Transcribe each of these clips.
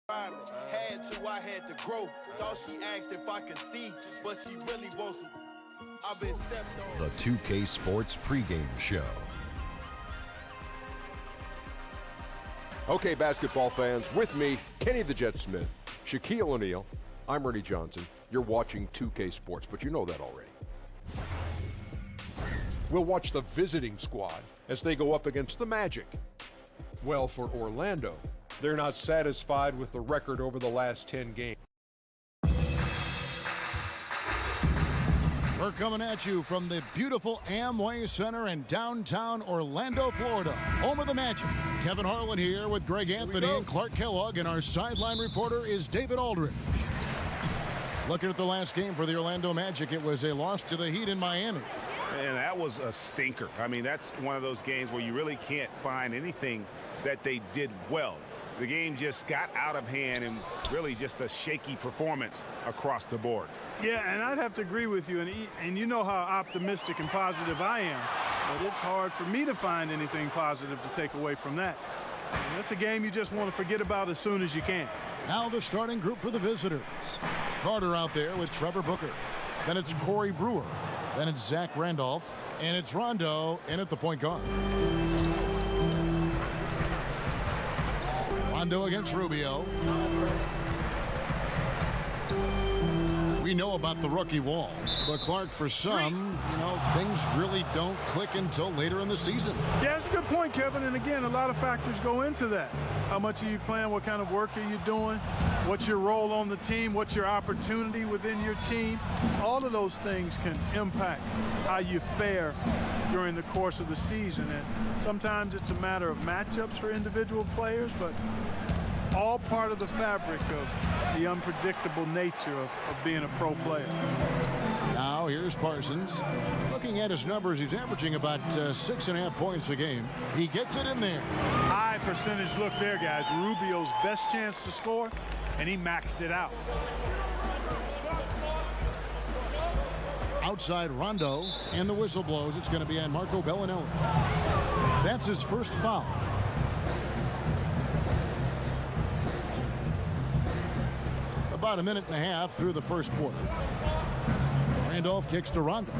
Had to, I had to grow. Thought she asked if I could see, but she really wants some. I've been stepped on. The 2K Sports pregame show. Okay, basketball fans, with me, Kenny the Jet Smith, Shaquille O'Neal, I'm Ernie Johnson. You're watching 2K Sports, but you know that already. We'll watch the visiting squad as they go up against the Magic. Well, for Orlando, they're not satisfied with the record over the last 10 games. We're coming at you from the beautiful Amway Center in downtown Orlando, Florida, home of the Magic. Kevin Harlan here with Greg Anthony and Clark Kellogg, and our sideline reporter is David Aldridge. Looking at the last game for the Orlando Magic, it was a loss to the Heat in Miami. And that was a stinker. I mean, that's one of those games where you really can't find anything that they did well. The game just got out of hand and really just a shaky performance across the board. Yeah, and I'd have to agree with you, and you know how optimistic and positive I am, but it's hard for me to find anything positive to take away from that. And that's a game you just want to forget about as soon as you can. Now the starting group for the visitors. Carter out there with Trevor Booker. Then it's Corey Brewer. Then it's Zach Randolph. And it's Rondo in at the point guard. Rondo against Rubio. We know about the rookie wall, but Clark, for some, things really don't click until later in the season. Yeah, that's a good point, Kevin. And again, a lot of factors go into that. How much are you playing? What kind of work are you doing? What's your role on the team? What's your opportunity within your team? All of those things can impact how you fare during the course of the season. And sometimes it's a matter of matchups for individual players, but all part of the fabric of the unpredictable nature of being a pro player. Now here's Parsons. Looking at his numbers, he's averaging about 6.5 points a game. He gets it in there. High percentage look there, guys. Rubio's best chance to score, and he maxed it out. Outside Rondo, and the whistle blows. It's going to be on Marco Bellinelli. That's his first foul. About a minute and a half through the first quarter. Randolph kicks to Rondo.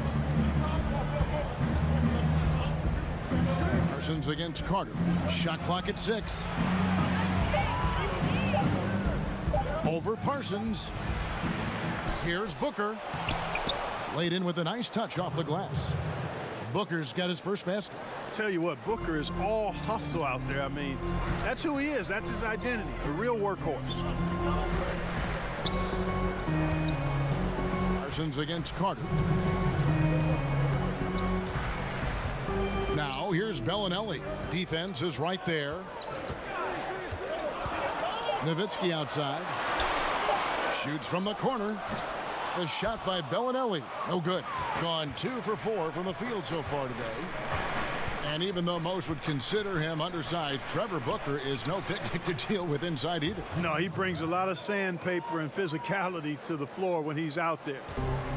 Parsons against Carter. Shot clock at 6. Over Parsons. Here's Booker. Laid in with a nice touch off the glass. Booker's got his first basket. Tell you what, Booker is all hustle out there. I mean, that's who he is. That's his identity, a real workhorse. Parsons against Carter. Now here's Bellinelli. Defense is right there. Nowitzki outside. Shoots from the corner. The shot by Bellinelli. No good. Gone 2 for 4 from the field so far today. And even though most would consider him undersized, Trevor Booker is no picnic to deal with inside either. No, he brings a lot of sandpaper and physicality to the floor when he's out there.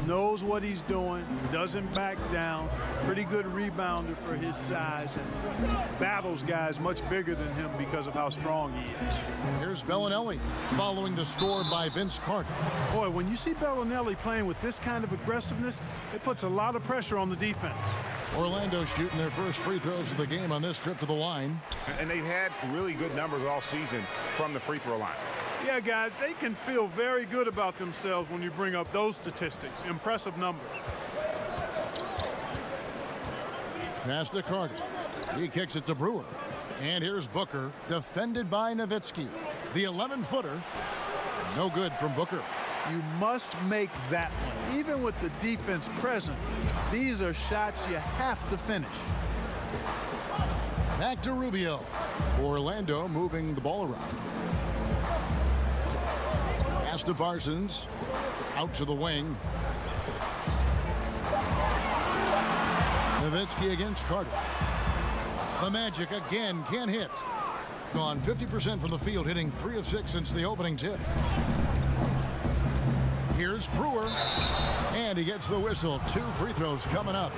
Knows what he's doing, doesn't back down, pretty good rebounder for his size, and battles guys much bigger than him because of how strong he is. Here's Bellinelli following the score by Vince Carter. Boy, when you see Bellinelli playing with this kind of aggressiveness, it puts a lot of pressure on the defense. Orlando shooting their first free throws of the game on this trip to the line. And they've had really good numbers all season from the free throw line. Yeah, guys, they can feel very good about themselves when you bring up those statistics. Impressive numbers. Pass to Carter. He kicks it to Brewer. And here's Booker, defended by Nowitzki. The 11-footer. No good from Booker. You must make that one. Even with the defense present, these are shots you have to finish. Back to Rubio. Orlando moving the ball around. Pass to Parsons. Out to the wing. Nowitzki against Carter. The Magic again can't hit. Gone 50% from the field, hitting 3 of 6 since the opening tip. Here's Brewer, and he gets the whistle. 2 free throws coming up.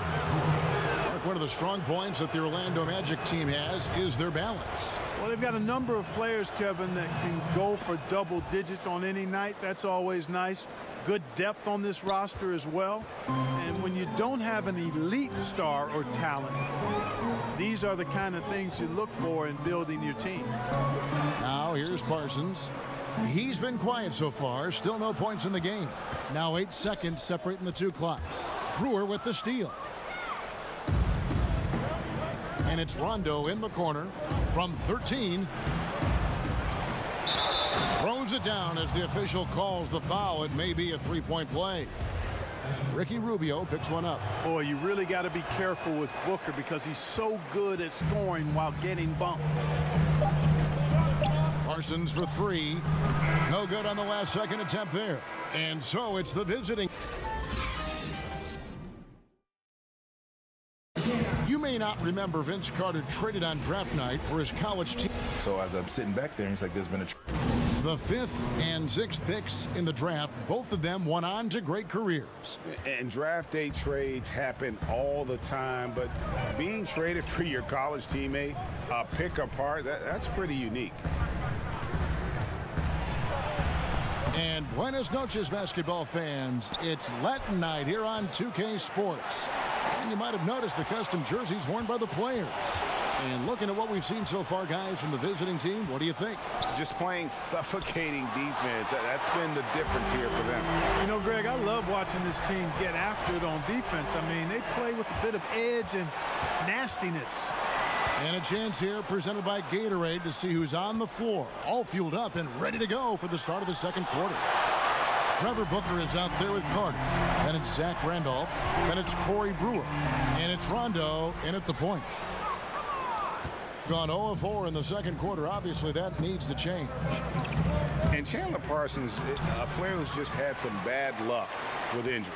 Look, one of the strong points that the Orlando Magic team has is their balance. Well, they've got a number of players, Kevin, that can go for double digits on any night. That's always nice. Good depth on this roster as well. And when you don't have an elite star or talent, these are the kind of things you look for in building your team. Now here's Parsons. He's been quiet so far. Still no points in the game. Now 8 seconds separating the two clocks. Brewer with the steal. And it's Rondo in the corner from 13. Throws it down as the official calls the foul. It may be a three-point play. Ricky Rubio picks one up. Boy, you really got to be careful with Booker because he's so good at scoring while getting bumped. Parsons for three. No good on the last second attempt there. And so it's the visiting. You may not remember Vince Carter traded on draft night for his college team. So as I'm sitting back there, he's like, there's been a The 5th and 6th picks in the draft, both of them went on to great careers. And draft day trades happen all the time, but being traded for your college teammate, pick apart, that's pretty unique. And buenas noches, basketball fans. It's Latin night here on 2K Sports. And you might have noticed the custom jerseys worn by the players. And looking at what we've seen so far, guys, from the visiting team, what do you think? Just playing suffocating defense. That's been the difference here for them. You know, Greg, I love watching this team get after it on defense. I mean, they play with a bit of edge and nastiness. And a chance here presented by Gatorade to see who's on the floor, all fueled up and ready to go for the start of the second quarter. Trevor Booker is out there with Carter. Then it's Zach Randolph. Then it's Corey Brewer. And it's Rondo in at the point. Gone 0-4 in the second quarter. Obviously, that needs to change. And Chandler Parsons, a player who's just had some bad luck with injury.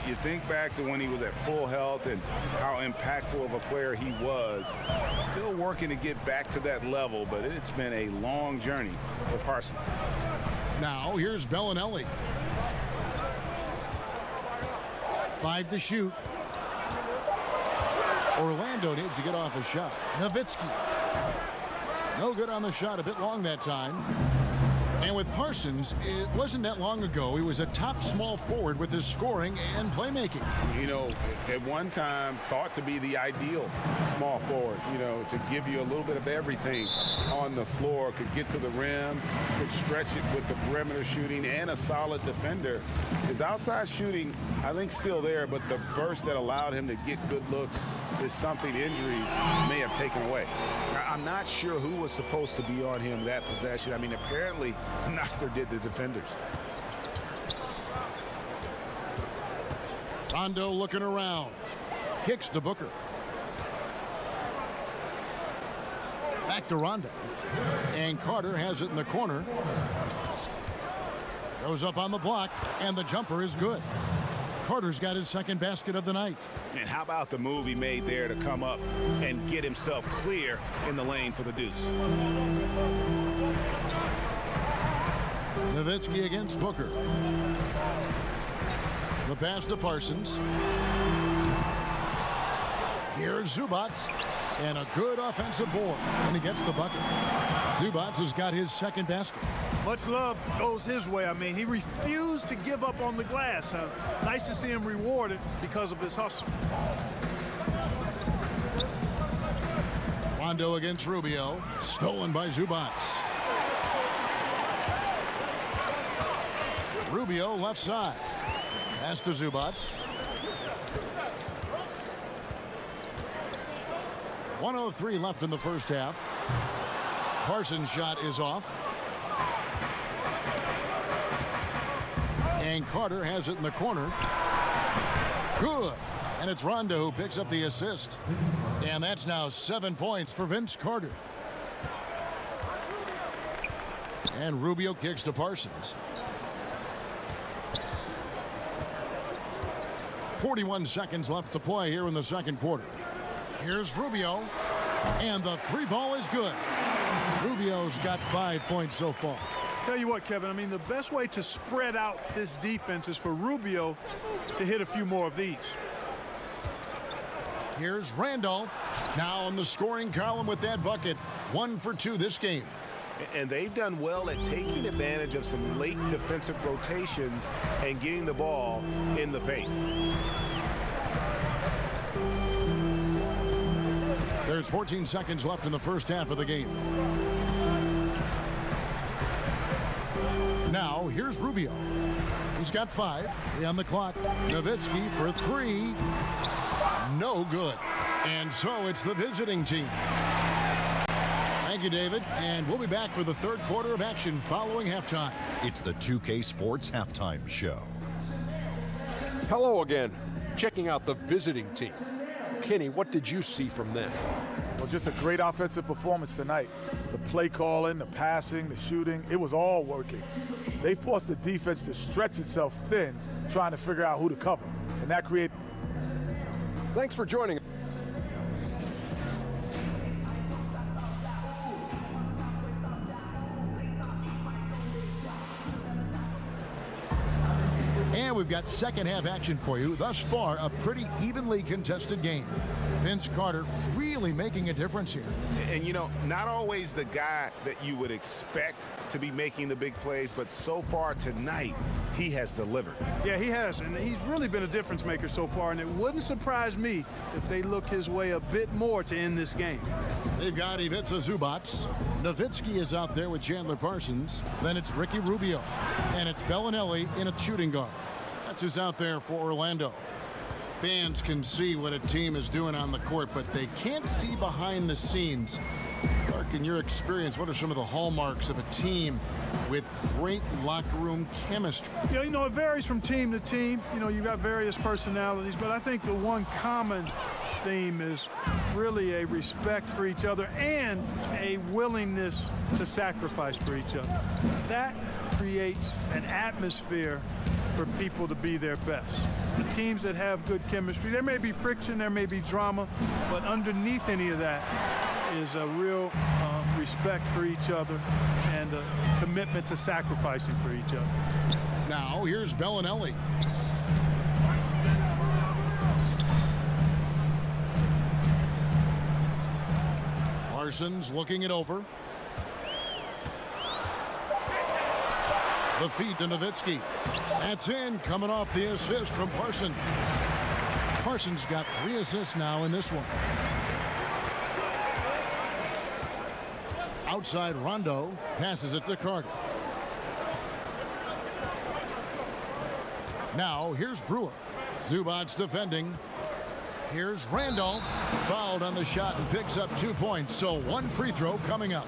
You think back to when he was at full health and how impactful of a player he was. Still working to get back to that level, but it's been a long journey for Parsons. Now, here's Bellinelli. 5 to shoot. Orlando needs to get off a shot. Nowitzki. No good on the shot. A bit long that time. And with Parsons, it wasn't that long ago. He was a top small forward with his scoring and playmaking. You know, at one time, thought to be the ideal small forward, you know, to give you a little bit of everything on the floor, could get to the rim, could stretch it with the perimeter shooting, and a solid defender. His outside shooting, I think, still there, but the burst that allowed him to get good looks is something injuries may have taken away. I'm not sure who was supposed to be on him that possession. I mean, apparently neither did the defenders. Rondo looking around. Kicks to Booker. Back to Rondo. And Carter has it in the corner. Goes up on the block, and the jumper is good. Carter's got his second basket of the night. And how about the move he made there to come up and get himself clear in the lane for the deuce? Nowitzki against Booker. The pass to Parsons. Here's Zubac. And a good offensive board. And he gets the bucket. Zubac has got his second basket. Much love goes his way. I mean, he refused to give up on the glass. Nice to see him rewarded because of his hustle. Rondo against Rubio. Stolen by Zubac. Rubio left side. Pass to Zubac. 1:03 left in the first half. Parsons' shot is off. And Carter has it in the corner. Good. And it's Rondo who picks up the assist. And that's now 7 points for Vince Carter. And Rubio kicks to Parsons. 41 seconds left to play here in the second quarter. Here's Rubio. And the three ball is good. Rubio's got 5 points so far. Tell you what, Kevin, I mean, the best way to spread out this defense is for Rubio to hit a few more of these. Here's Randolph. Now in the scoring column with that bucket. 1 for 2 this game. And they've done well at taking advantage of some late defensive rotations and getting the ball in the paint. There's 14 seconds left in the first half of the game. Now, here's Rubio. He's got 5. 3 on the clock. Nowitzki for 3. No good. And so it's the visiting team. Thank you, David. And we'll be back for the third quarter of action following halftime. It's the 2K Sports Halftime Show. Hello again. Checking out the visiting team. Kenny, what did you see from them? Well, just a great offensive performance tonight. The play calling, the passing, the shooting, it was all working. They forced the defense to stretch itself thin, trying to figure out who to cover. And that created... Thanks for joining us. And we've got second half action for you. Thus far, a pretty evenly contested game. Vince Carter really making a difference here. And, you know, not always the guy that you would expect to be making the big plays, but so far tonight, he has delivered. Yeah, he has, and he's really been a difference maker so far, and it wouldn't surprise me if they look his way a bit more to end this game. They've got Ivica Zubac. Nowitzki is out there with Chandler Parsons. Then it's Ricky Rubio. And it's Bellinelli in a shooting guard. That's who's out there for Orlando. Fans can see what a team is doing on the court, but they can't see behind the scenes. Clark, in your experience, what are some of the hallmarks of a team with great locker room chemistry? Yeah, you know, it varies from team to team. You know, you've got various personalities, but I think the one common theme is really a respect for each other and a willingness to sacrifice for each other. That creates an atmosphere for people to be their best. The teams that have good chemistry, there may be friction, there may be drama, but underneath any of that is a real respect for each other and a commitment to sacrificing for each other. Now, here's Bellinelli. Parsons looking it over. The feed to Nowitzki. That's in, coming off the assist from Parsons. Parsons got 3 assists now in this one. Outside Rondo, passes it to Carter. Now here's Brewer. Zubac defending. Here's Randolph. Fouled on the shot and picks up 2 points. So 1 free throw coming up.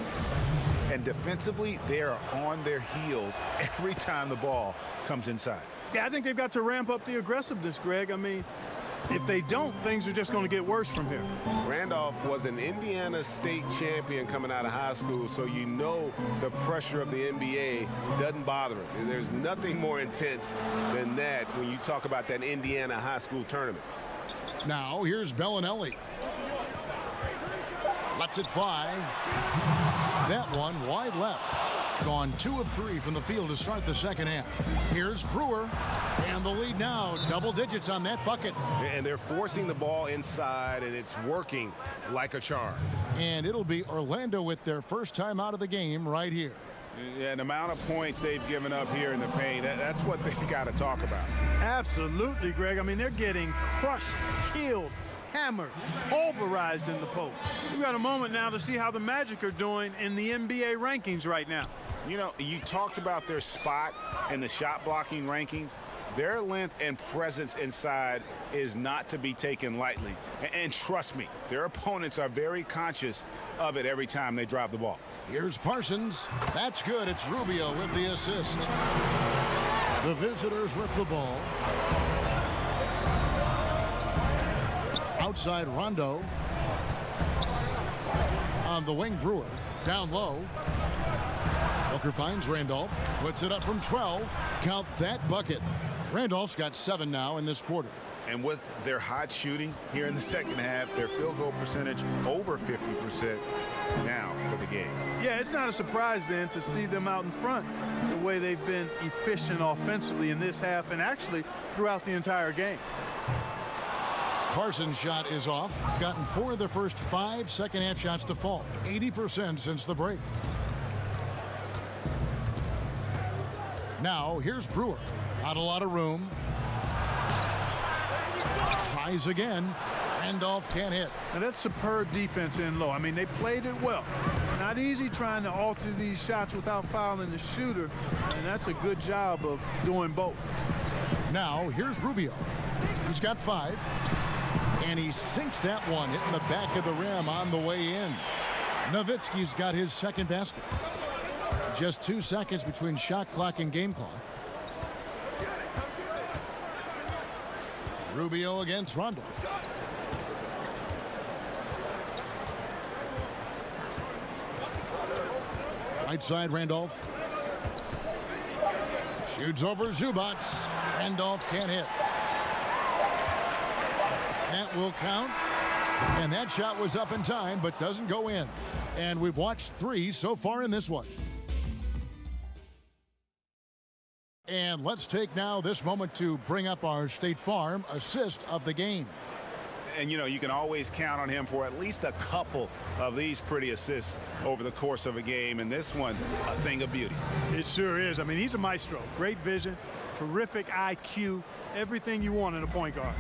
And defensively, they are on their heels every time the ball comes inside. Yeah, I think they've got to ramp up the aggressiveness, Greg. I mean, if they don't, things are just going to get worse from here. Randolph was an Indiana State champion coming out of high school, so you know the pressure of the NBA doesn't bother him. And there's nothing more intense than that when you talk about that Indiana high school tournament. Now here's Bellinelli. Lets it fly. That one wide left. Gone 2 of 3 from the field to start the second half. Here's Brewer. And the lead now, double digits on that bucket. And they're forcing the ball inside, and it's working like a charm. And it'll be Orlando with their first time out of the game right here. Yeah, the amount of points they've given up here in the paint, that's what they've got to talk about. Absolutely, Greg. I mean, they're getting crushed, killed, hammered, pulverized in the post. We've got a moment now to see how the Magic are doing in the NBA rankings right now. You know, you talked about their spot in the shot blocking rankings. Their length and presence inside is not to be taken lightly. And trust me, their opponents are very conscious of it every time they drive the ball. Here's Parsons. That's good. It's Rubio with the assist. The visitors with the ball. Outside Rondo. On the wing, Brewer. Down low. Booker finds Randolph. Puts it up from 12. Count that bucket. Randolph's got 7 now in this quarter. And with their hot shooting here in the second half, their field goal percentage over 50% now for the game. Yeah, it's not a surprise then to see them out in front the way they've been efficient offensively in this half and actually throughout the entire game. Parsons' shot is off. Gotten 4 of the first 5 second-half shots to fall. 80% since the break. Now, here's Brewer. Not a lot of room. Tries again. Randolph can't hit. Now that's superb defense in low. I mean, they played it well. Not easy trying to alter these shots without fouling the shooter, and that's a good job of doing both. Now, here's Rubio. He's got 5, and he sinks that one, hitting the back of the rim on the way in. Nowitzki's got his second basket. Just 2 seconds between shot clock and game clock. Rubio against Rondo. Right side, Randolph. Shoots over Zubac. Randolph can't hit. That will count. And that shot was up in time, but doesn't go in. And we've watched 3 so far in this one. And let's take now this moment to bring up our State Farm assist of the game. And, you know, you can always count on him for at least a couple of these pretty assists over the course of a game. And this one, a thing of beauty. It sure is. I mean, he's a maestro. Great vision, terrific IQ, everything you want in a point guard.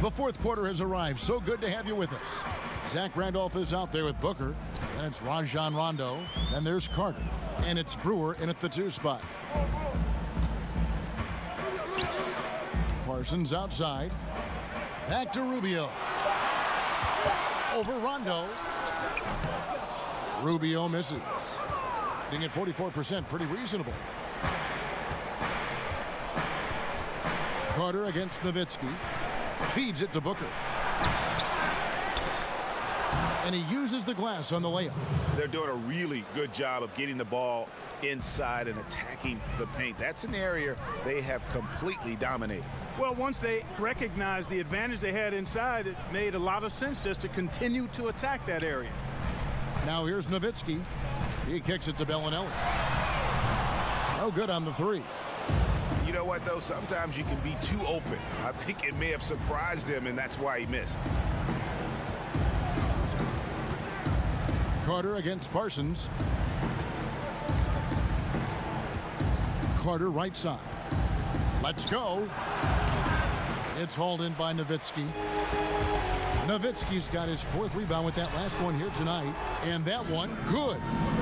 The fourth quarter has arrived. So good to have you with us. Zach Randolph is out there with Booker. And it's Rajon Rondo. And there's Carter. And it's Brewer in at the 2 spot. Parsons outside. Back to Rubio. Over Rondo. Rubio misses. Being at 44%, pretty reasonable. Carter against Nowitzki. Feeds it to Booker. And he uses the glass on the layup. They're doing a really good job of getting the ball inside and attacking the paint. That's an area they have completely dominated. Well, once they recognized the advantage they had inside, it made a lot of sense just to continue to attack that area. Now here's Nowitzki. He kicks it to Bellinelli. No good on the 3. You know what, though? Sometimes you can be too open. I think it may have surprised him, and that's why he missed. Carter against Parsons. Carter right side. Let's go. It's hauled in by Nowitzki. Nowitzki's got his 4th rebound with that last one here tonight. And that one, good.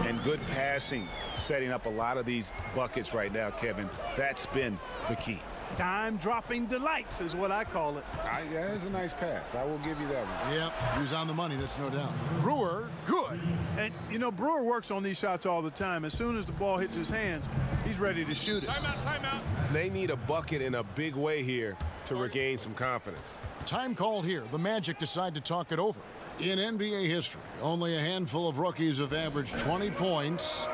And good passing, setting up a lot of these buckets right now, Kevin. That's been the key. Time-dropping delights is what I call it. Yeah, that's a nice pass. I will give you that one. Yep, he was on the money, that's no doubt. Brewer, good. And, you know, Brewer works on these shots all the time. As soon as the ball hits his hands, he's ready to shoot it. Timeout. They need a bucket in a big way here to regain some confidence. Time called here. The Magic decide to talk it over. In NBA history, only a handful of rookies have averaged 20 points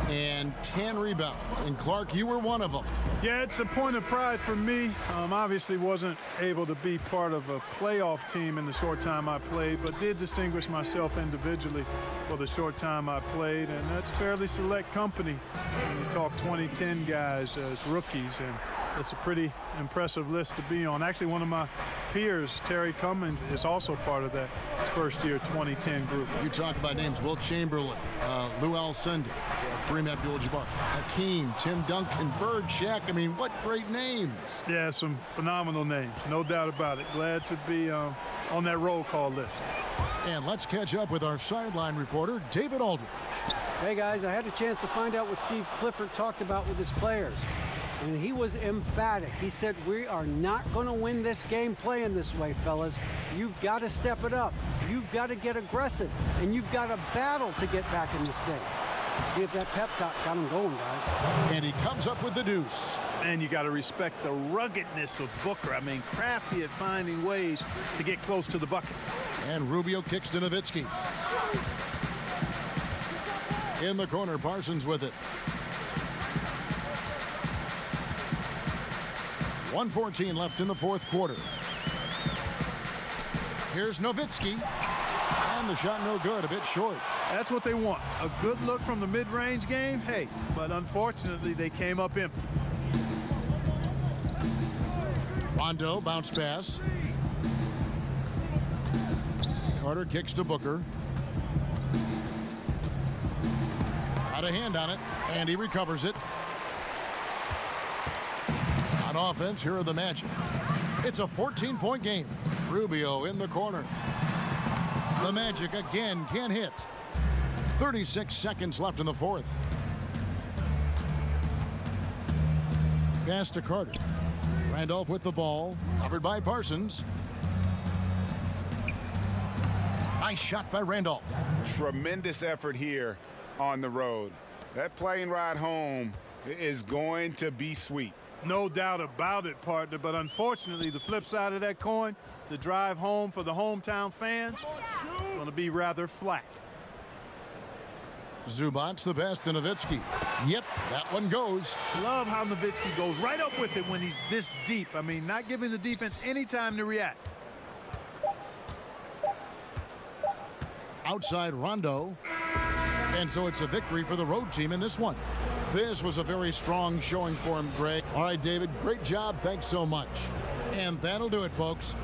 and 10 rebounds. And Clark, you were one of them. Yeah, it's a point of pride for me. Obviously wasn't able to be part of a playoff team in the short time I played, but did distinguish myself individually for the short time I played. And that's fairly select company when you talk 2010 guys as rookies. And it's a pretty impressive list to be on. Actually, one of my peers, Terry Cummins, is also part of that first-year 2010 group. You talk about names: Wilt Chamberlain, Lou Alcindor, Kareem Abdul-Jabbar, Hakeem, Tim Duncan, Bird, Shaq. I mean, what great names. Yeah, some phenomenal names, no doubt about it. Glad to be on that roll call list. And let's catch up with our sideline reporter, David Aldridge. Hey, guys, I had a chance to find out what Steve Clifford talked about with his players. And he was emphatic. He said, we are not going to win this game playing this way, fellas. You've got to step it up. You've got to get aggressive. And you've got to battle to get back in this thing. See if that pep talk got him going, guys. And he comes up with the deuce. And you got to respect the ruggedness of Booker. I mean, crafty at finding ways to get close to the bucket. And Rubio kicks to Nowitzki. In the corner, Parsons with it. 1:14 left in the fourth quarter. Here's Nowitzki. And the shot no good, a bit short. That's what they want. A good look from the mid-range game, hey, but unfortunately they came up empty. Rondo, bounce pass. Carter kicks to Booker. Got a hand on it, and he recovers it. On offense, here are the Magic. It's a 14-point game. Rubio in the corner. The Magic again can't hit. 36 seconds left in the fourth. Pass to Carter. Randolph with the ball, covered by Parsons. Nice shot by Randolph. Tremendous effort here on the road. That plane ride home is going to be sweet. No doubt about it, partner, but unfortunately, the flip side of that coin, the drive home for the hometown fans, going to be rather flat. Zubac's the best to Nowitzki. Yep, that one goes. Love how Nowitzki goes right up with it when he's this deep. I mean, not giving the defense any time to react. Outside Rondo. And so it's a victory for the road team in this one. This was a very strong showing for him, Greg. All right, David, great job. Thanks so much. And that'll do it, folks.